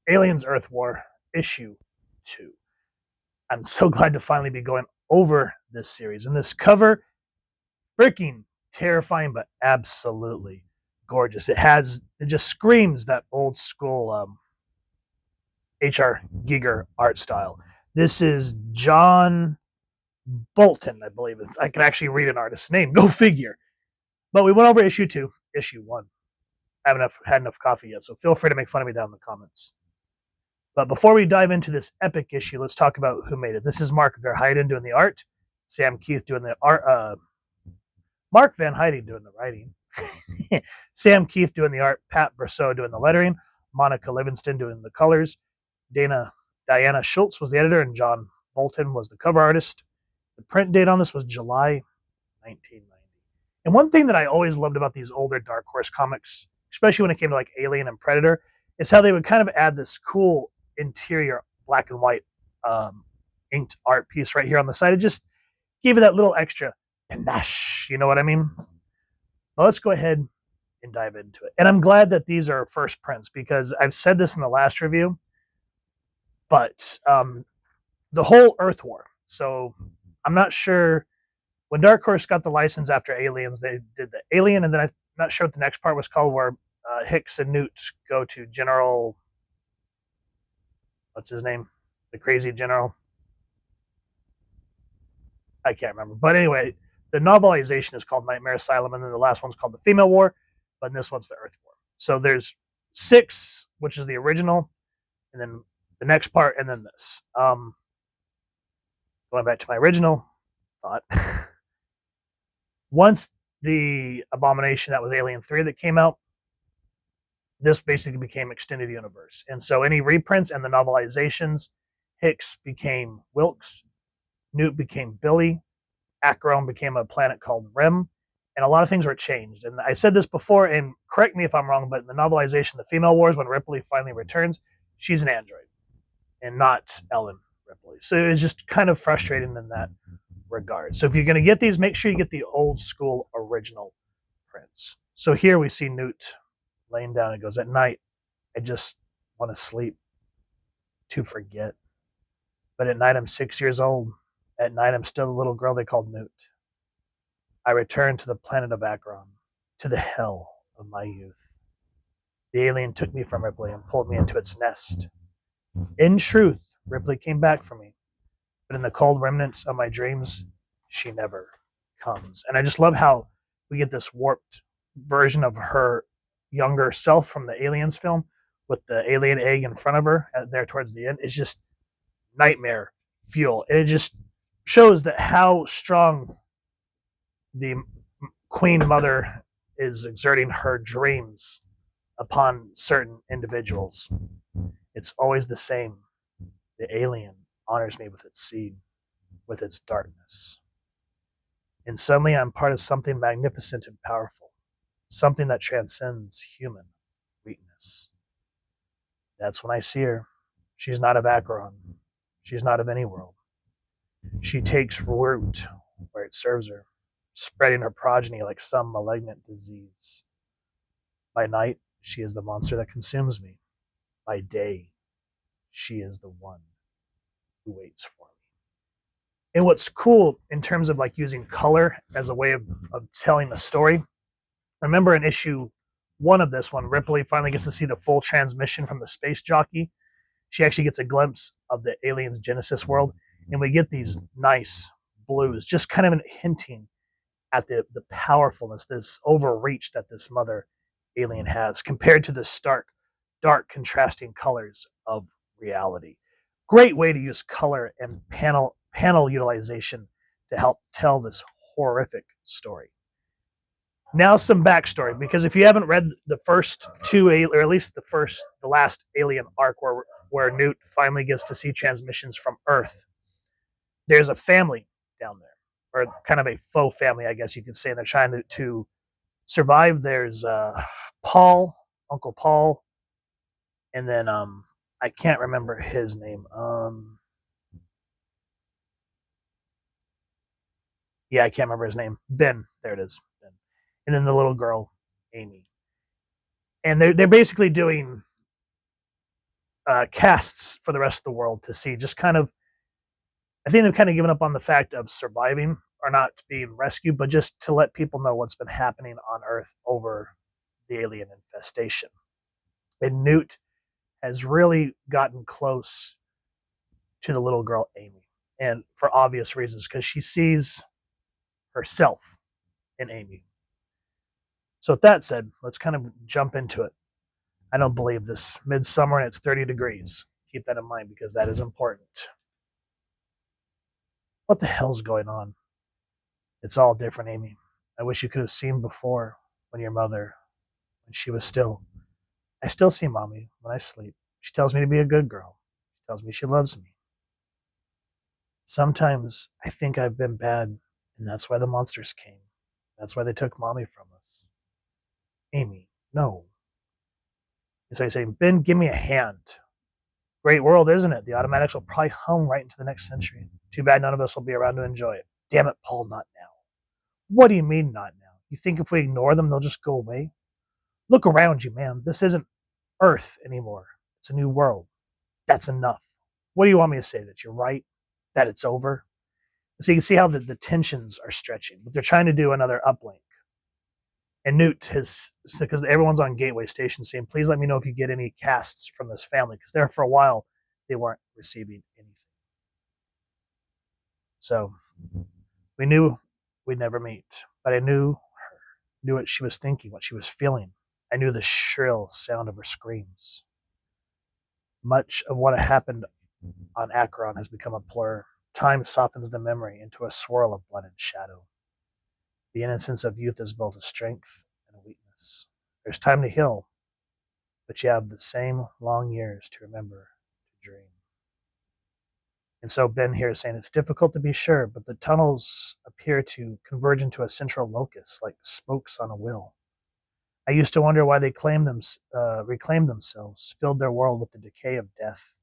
Aliens Earth War, issue 2. I'm so glad to finally be going over this series. And this cover, freaking terrifying, but absolutely gorgeous. It just screams that old school H.R. Giger art style. This is John Bolton, I believe. I can actually read an artist's name. Go figure. But we went over issue 2, issue 1. I haven't had enough coffee yet, so feel free to make fun of me down in the comments. But before we dive into this epic issue, let's talk about who made it. This is Mark Verheiden doing the art, Sam Kieth doing the art, Mark Van Heiden doing the writing, Sam Kieth doing the art, Pat Brousseau doing the lettering, Monica Livingston doing the colors, Diana Schultz was the editor, and John Bolton was the cover artist. The print date on this was July 1990. And one thing that I always loved about these older Dark Horse comics, especially when it came to like Alien and Predator, is how they would kind of add this cool interior black and white inked art piece right here on the side. It just gave it that little extra panache, you know what I mean? Well, let's go ahead and dive into it. And I'm glad that these are first prints because I've said this in the last review, but the whole Earth War. So I'm not sure when Dark Horse got the license after Aliens, they did the Alien, and then I'm not sure what the next part was called, where Hicks and Newt go to General, what's his name? The crazy general. I can't remember. But anyway, the novelization is called Nightmare Asylum, and then the last one's called The Female War, but this one's the Earth War. So there's 6, which is the original, and then the next part, and then this. Going back to my original thought. Once the Abomination, that was Alien 3 that came out, this basically became Extended Universe. And so any reprints and the novelizations, Hicks became Wilkes, Newt became Billy, Acheron became a planet called Rim, and a lot of things were changed. And I said this before, and correct me if I'm wrong, but in the novelization, The Female Wars, when Ripley finally returns, she's an android and not Ellen Ripley. So it was just kind of frustrating in that regard. So if you're going to get these, make sure you get the old school original prints. So here we see Newt laying down. It goes, at night, I just want to sleep to forget. But at night, I'm 6 years old. At night, I'm still the little girl they called Newt. I return to the planet of Acheron, to the hell of my youth. The alien took me from Ripley and pulled me into its nest. In truth, Ripley came back for me, but in the cold remnants of my dreams, she never comes. And I just love how we get this warped version of her younger self from the Aliens film with the alien egg in front of her there towards the end. It's just nightmare fuel. And it just shows that how strong the Queen Mother is exerting her dreams upon certain individuals. It's always the same. The alien honors me with its seed, with its darkness. And suddenly I'm part of something magnificent and powerful, something that transcends human weakness. That's when I see her. She's not of Acheron. She's not of any world. She takes root where it serves her, spreading her progeny like some malignant disease. By night, she is the monster that consumes me. By day, she is the one who waits for me. And what's cool in terms of like using color as a way of telling a story, remember in issue 1 of this one, Ripley finally gets to see the full transmission from the space jockey. She actually gets a glimpse of the alien's Genesis world, and we get these nice blues, just kind of hinting at the powerfulness, this overreach that this mother alien has compared to the stark, dark, contrasting colors of reality. Great way to use color and panel utilization to help tell this horrific story. Now some backstory, because if you haven't read the first 2, or at least the last Alien arc where Newt finally gets to see transmissions from Earth, there's a family down there, or kind of a faux family, I guess you could say, and they're trying to survive. There's Paul, Uncle Paul, and then I can't remember his name. I can't remember his name. Ben, there it is. Ben. And then the little girl, Amy. And they're basically doing casts for the rest of the world to see. Just kind of, I think they've kind of given up on the fact of surviving or not being rescued, but just to let people know what's been happening on Earth over the alien infestation. And Newt has really gotten close to the little girl Amy, and for obvious reasons, because she sees herself in Amy. So with that said, let's kind of jump into it. I don't believe this midsummer and it's 30 degrees. Keep that in mind because that is important. What the hell's going on? It's all different, Amy. I wish you could have seen before when your mother, when she was still. I still see Mommy when I sleep. She tells me to be a good girl. She tells me she loves me. Sometimes I think I've been bad, and that's why the monsters came. That's why they took Mommy from us. Amy, no. And so he's saying, Ben, give me a hand. Great world, isn't it? The automatics will probably hum right into the next century. Too bad none of us will be around to enjoy it. Damn it, Paul, not now. What do you mean, not now? You think if we ignore them, they'll just go away? Look around you, man. This isn't Earth anymore. It's a new world. That's enough. What do you want me to say? That you're right? That it's over? So you can see how the tensions are stretching. But they're trying to do another uplink. And Newt has, because everyone's on Gateway Station saying, please let me know if you get any casts from this family. Because there for a while, they weren't receiving anything. So we knew we'd never meet. But I knew her, knew what she was thinking, what she was feeling. I knew the shrill sound of her screams. Much of what happened on Acheron has become a blur. Time softens the memory into a swirl of blood and shadow. The innocence of youth is both a strength and a weakness. There's time to heal, but you have the same long years to remember, to dream. And so Ben here is saying it's difficult to be sure, but the tunnels appear to converge into a central locus, like spokes on a wheel. I used to wonder why they reclaimed themselves, filled their world with the decay of death.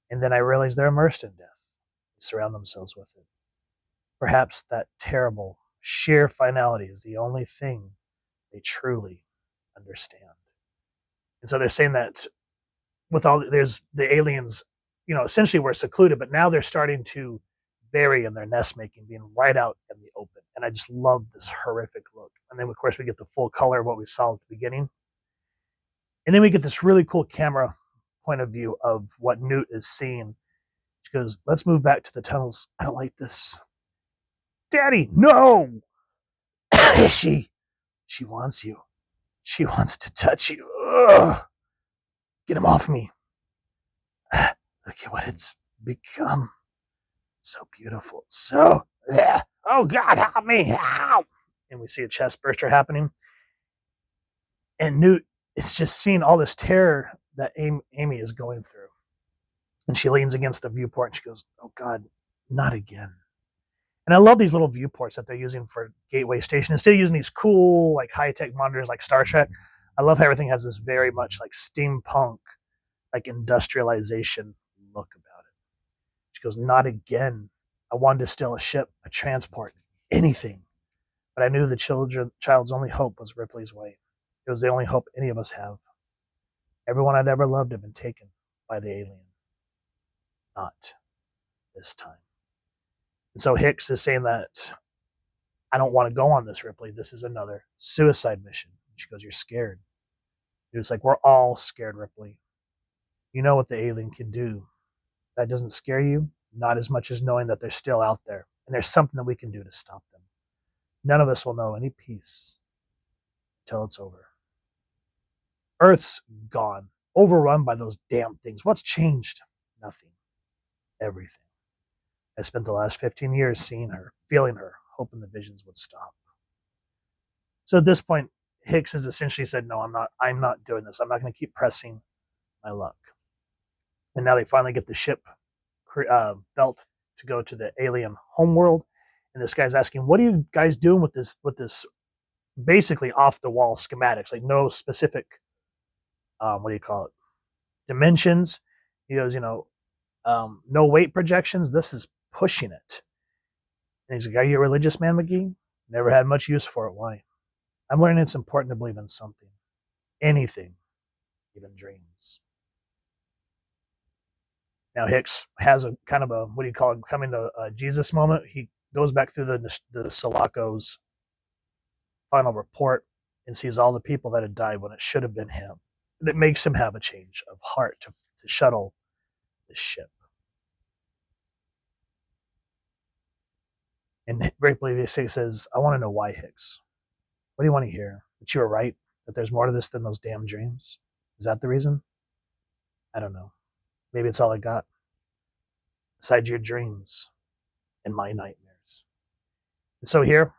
And then I realized they're immersed in death. They surround themselves with it. Perhaps that terrible, sheer finality is the only thing they truly understand. And so they're saying that with all, there's the aliens, essentially were secluded, but now they're starting to vary in their nest making, being right out in the open. And I just love this horrific look. And then, of course, we get the full color of what we saw at the beginning. And then we get this really cool camera point of view of what Newt is seeing. She goes, let's move back to the tunnels. I don't like this. Daddy, no! She wants you. She wants to touch you. Ugh. Get him off me. Look at what it's become. So beautiful. So, yeah. Oh, God, help me. Help. And we see a chestburster happening. And Newt is just seeing all this terror that Amy is going through. And she leans against the viewport and she goes, oh, God, not again. And I love these little viewports that they're using for Gateway Station. Instead of using these cool, like high-tech monitors like Star Trek, I love how everything has this very much like steampunk, like industrialization look about it. She goes, not again. I wanted to steal a ship, a transport, anything. But I knew the child's only hope was Ripley's way. It was the only hope any of us have. Everyone I'd ever loved had been taken by the alien. Not this time. And so Hicks is saying that I don't want to go on this, Ripley. This is another suicide mission. She goes, you're scared. It's like, we're all scared, Ripley. You know what the alien can do. That doesn't scare you, not as much as knowing that they're still out there. And there's something that we can do to stop them. None of us will know any peace until it's over. Earth's gone, overrun by those damn things. What's changed? Nothing. Everything. I spent the last 15 years seeing her, feeling her, hoping the visions would stop. So at this point, Hicks has essentially said, no, I'm not doing this. I'm not going to keep pressing my luck. And now they finally get the ship belt to go to the alien homeworld. And this guy's asking, what are you guys doing with this basically off the wall schematics, like no specific, dimensions. He goes, no weight projections. This is pushing it. And he's like, are you a religious man, McGee? Never had much use for it. Why? I'm learning it's important to believe in something. Anything. Even dreams. Now Hicks has a kind of a, what do you call it, coming to a Jesus moment. He goes back through the Sulaco's final report and sees all the people that had died when it should have been him. And it makes him have a change of heart to shuttle the ship. And Ripley says, I want to know why, Hicks. What do you want to hear? That you were right? That there's more to this than those damn dreams? Is that the reason? I don't know. Maybe it's all I got. Besides your dreams and my nightmares. And so here,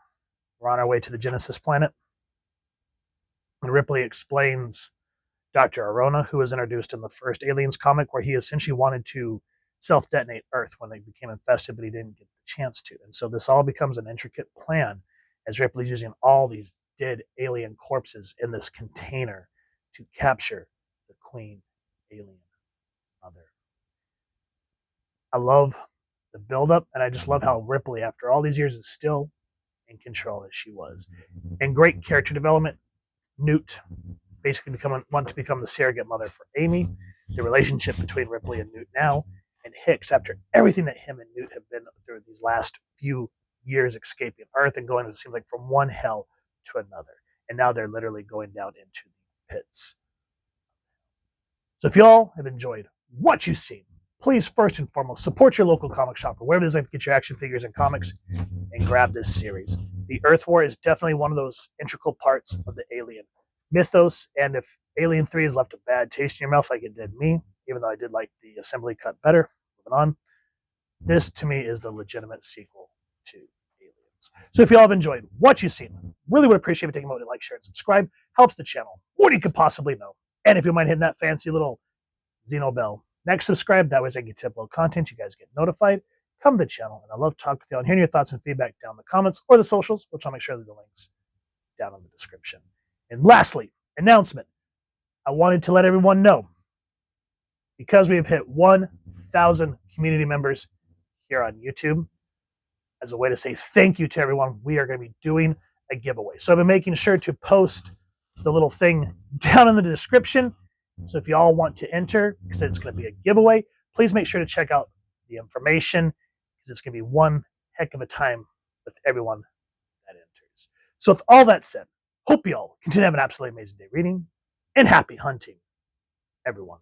we're on our way to the Genesis planet. And Ripley explains Dr. Arona, who was introduced in the first Aliens comic, where he essentially wanted to self-detonate Earth when they became infested, but he didn't get the chance to. And so this all becomes an intricate plan as Ripley's using all these dead alien corpses in this container to capture the Queen Alien Mother. I love the buildup, and I just love how Ripley, after all these years, is still in control as she was. And great character development. Newt basically want to become the surrogate mother for Amy. The relationship between Ripley and Newt now, and Hicks, after everything that him and Newt have been through these last few years escaping Earth and going, it seems like, from one hell to another. And now they're literally going down into the pits. So if y'all have enjoyed what you've seen, please first and foremost support your local comic shop or wherever it is like to get your action figures and comics, and grab this series. The Earth War is definitely one of those integral parts of the Alien mythos, and if Alien 3 has left a bad taste in your mouth like it did me, even though I did like the assembly cut better, moving on, this to me is the legitimate sequel to Aliens. So if y'all have enjoyed what you've seen, really would appreciate if you taking a moment to like, share, and subscribe. Helps the channel more than you could possibly know. And if you mind hitting that fancy little Xeno bell next, subscribe. That way as I get upload content, you guys get notified. Come to the channel, and I love talking with you and hearing your thoughts and feedback down in the comments or the socials, which I'll make sure that the links down in the description. And lastly, announcement. I wanted to let everyone know, because we have hit 1,000 community members here on YouTube, as a way to say thank you to everyone, we are going to be doing a giveaway. So I've been making sure to post the little thing down in the description. So if you all want to enter, because it's going to be a giveaway, please make sure to check out the information, because it's going to be one heck of a time with everyone that enters. So with all that said, hope you all continue to have an absolutely amazing day reading, and happy hunting, everyone.